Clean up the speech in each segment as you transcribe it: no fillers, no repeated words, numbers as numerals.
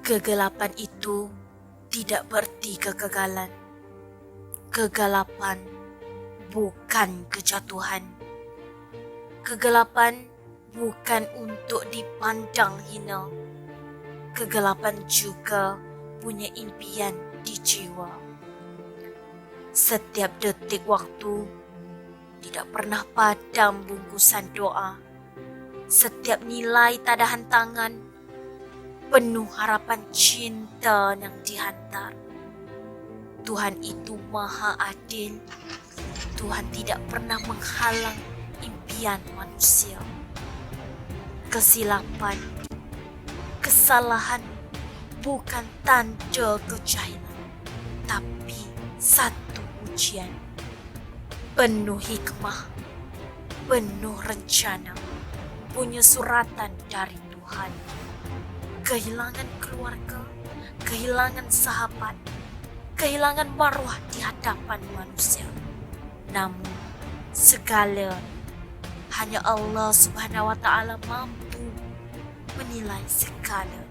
Kegelapan itu tidak berarti kegagalan. Kegelapan bukan kejatuhan. Kegelapan bukan untuk dipandang hina. Kegelapan juga punya impian di jiwa. Setiap detik waktu tidak pernah padam bungkusan doa. Setiap nilai tadahan tangan penuh harapan cinta yang dihantar. Tuhan itu maha adil. Tuhan tidak pernah menghalang impian manusia. Kesilapan, kesalahan bukan tanda kejahilan, tapi satu ujian. Penuh hikmah, penuh rencana, punya suratan dari Tuhan. Kehilangan keluarga, kehilangan sahabat, kehilangan marwah di hadapan manusia. Namun segala hanya Allah Subhanahu wa Ta'ala mampu menilai segala.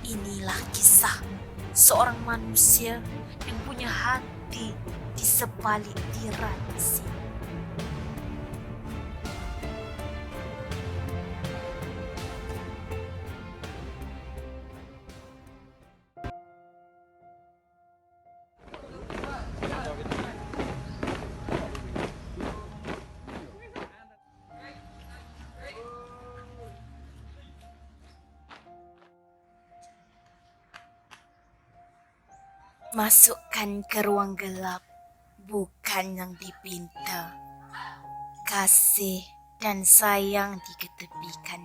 Inilah kisah seorang manusia yang punya hati di sebalik tirai besi. Masukkan ke ruang gelap, bukan yang dipinta. Kasih dan sayang diketepikan.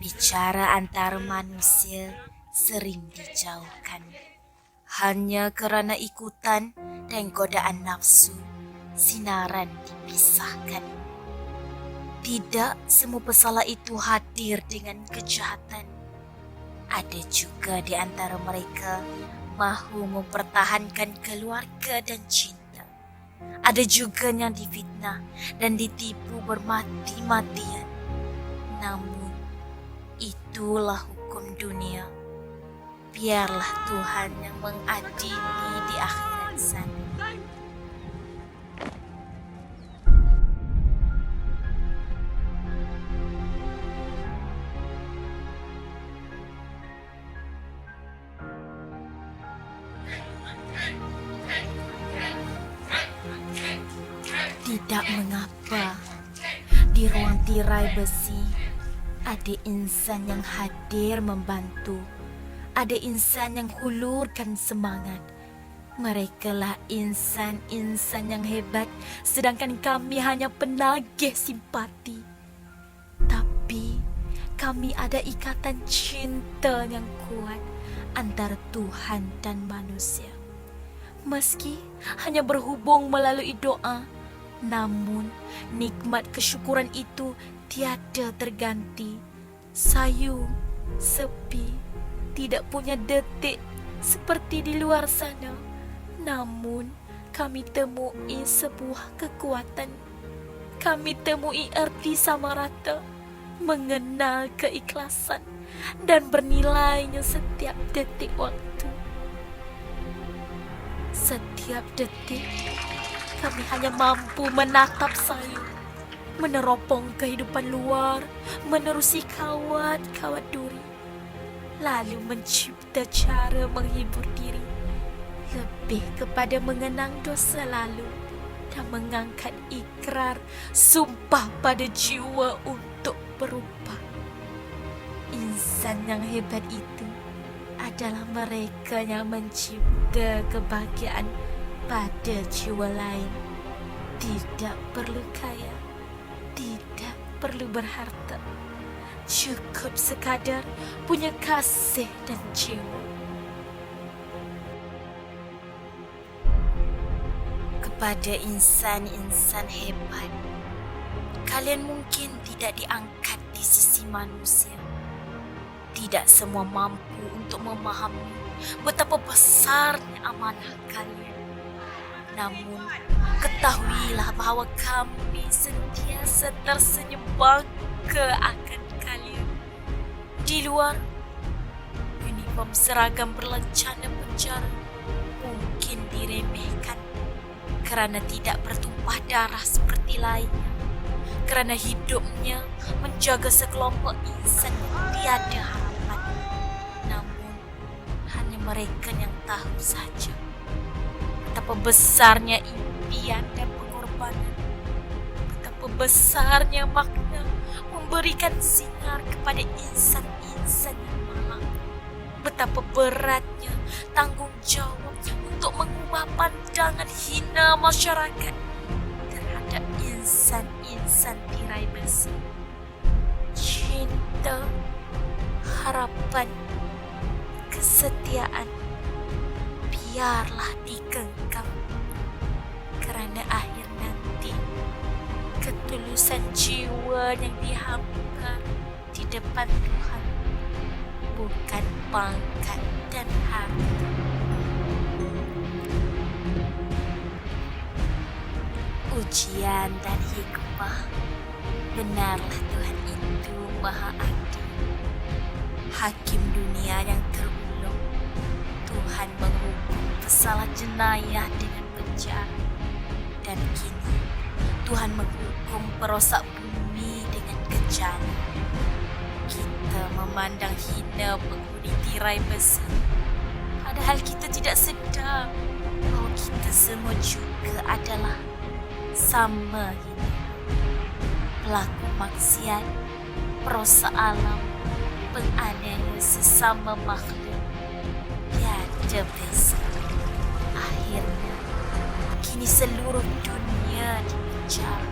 Bicara antar manusia sering dijauhkan. Hanya kerana ikutan dan godaan nafsu, sinaran dipisahkan. Tidak semua pesalah itu hadir dengan kejahatan. Ada juga di antara mereka mahu mempertahankan keluarga dan cinta. Ada juga yang difitnah dan ditipu bermati-matian. Namun, itulah hukum dunia. Biarlah Tuhan yang mengadili di akhirat sana. Tidak mengapa, di ruang tirai besi ada insan yang hadir membantu. Ada insan yang hulurkan semangat. Merekalah insan-insan yang hebat, sedangkan kami hanya penagih simpati. Tapi kami ada ikatan cinta yang kuat antara Tuhan dan manusia. Meski hanya berhubung melalui doa, namun nikmat kesyukuran itu tiada terganti. Sayu, sepi, tidak punya detik seperti di luar sana. Namun kami temui sebuah kekuatan. Kami temui erti sama rata, mengenal keikhlasan dan bernilainya setiap detik waktu. Setiap detik kami hanya mampu menatap sayu, meneropong kehidupan luar, menerusi kawat-kawat duri, lalu mencipta cara menghibur diri, lebih kepada mengenang dosa lalu dan mengangkat ikrar sumpah pada jiwa untuk berubah. Insan yang hebat itu adalah mereka yang mencipta kebahagiaan pada jiwa lain. Tidak perlu kaya, tidak perlu berharta, cukup sekadar punya kasih dan jiwa. Kepada insan-insan hebat, kalian mungkin tidak diangkat di sisi manusia. Tidak semua mampu untuk memahami betapa besarnya amanah kalian. Namun, ketahuilah bahwa kami sentiasa tersenyum bangga akan kalian. Di luar, ini Bom seragam berlencana penjara mungkin diremehkan kerana tidak bertumpah darah seperti lainnya, kerana hidupnya menjaga sekelompok insan yang tiada harapan. Namun, hanya mereka yang tahu saja betapa besarnya impian dan pengorbanan, betapa besarnya makna memberikan sinar kepada insan-insan yang malang, betapa beratnya tanggung jawab untuk mengubah pandangan hina masyarakat terhadap insan-insan tirai besi. Cinta, harapan, kesetiaan biarlah digenggam, kerana akhir nanti ketulusan jiwa yang dihampar di depan Tuhan bukan pangkat dan harta. Ujian dan hikmah, benarlah Tuhan itu Maha Adil. Hakim dunia yang terulung, Tuhan menghukum pesalah jenayah dengan penjara. Dan kini Tuhan menghukum perosak bumi dengan kejam. Kita memandang hina penghuni tirai besi, padahal kita tidak sedar bahawa kita semua juga adalah sama hina. Pelaku maksiat, perosak alam, penganiaya sesama makhluk, tiada beza. Akhirnya, kini seluruh dunia dipenjara.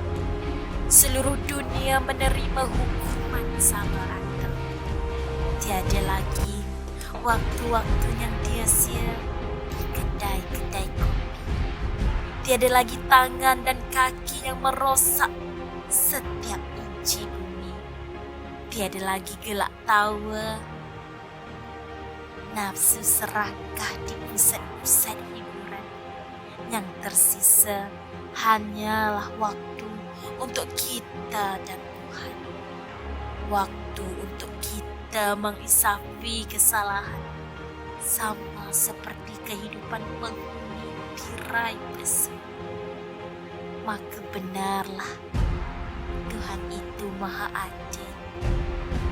Seluruh dunia menerima hukuman sama rata. Tiada lagi waktu-waktu yang dia-sia di kedai-kedai kopi. Tiada lagi tangan dan kaki yang merosak setiap inci bumi. Tiada lagi gelak tawa, nafsu serakah di pusat-pusat hiburan. Yang tersisa hanyalah waktu untuk kita dan Tuhan. Waktu untuk kita mengisafi kesalahan, sama seperti kehidupan penghuni tirai besi. Maka benarlah Tuhan itu Maha Adil.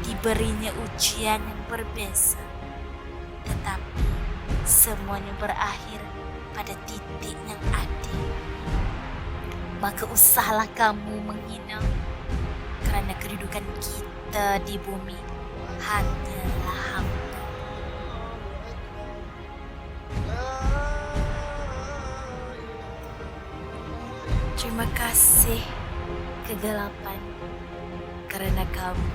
Diberinya ujian yang berbeza, tetapi semuanya berakhir pada titik yang adil. Maka usahlah kamu menghina, kerana kedudukan kita di bumi hanyalah hampa. Terima kasih kegelapan, kerana kamu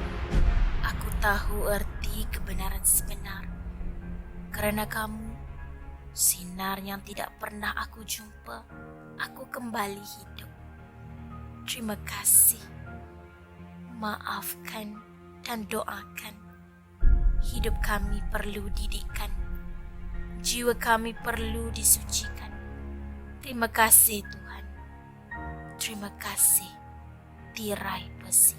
aku tahu erti kebenaran sebenar. Kerana kamu sinar yang tidak pernah aku jumpa, aku kembali hidup. Terima kasih. Maafkan dan doakan. Hidup kami perlu didikan. Jiwa kami perlu disucikan. Terima kasih Tuhan. Terima kasih tirai besi.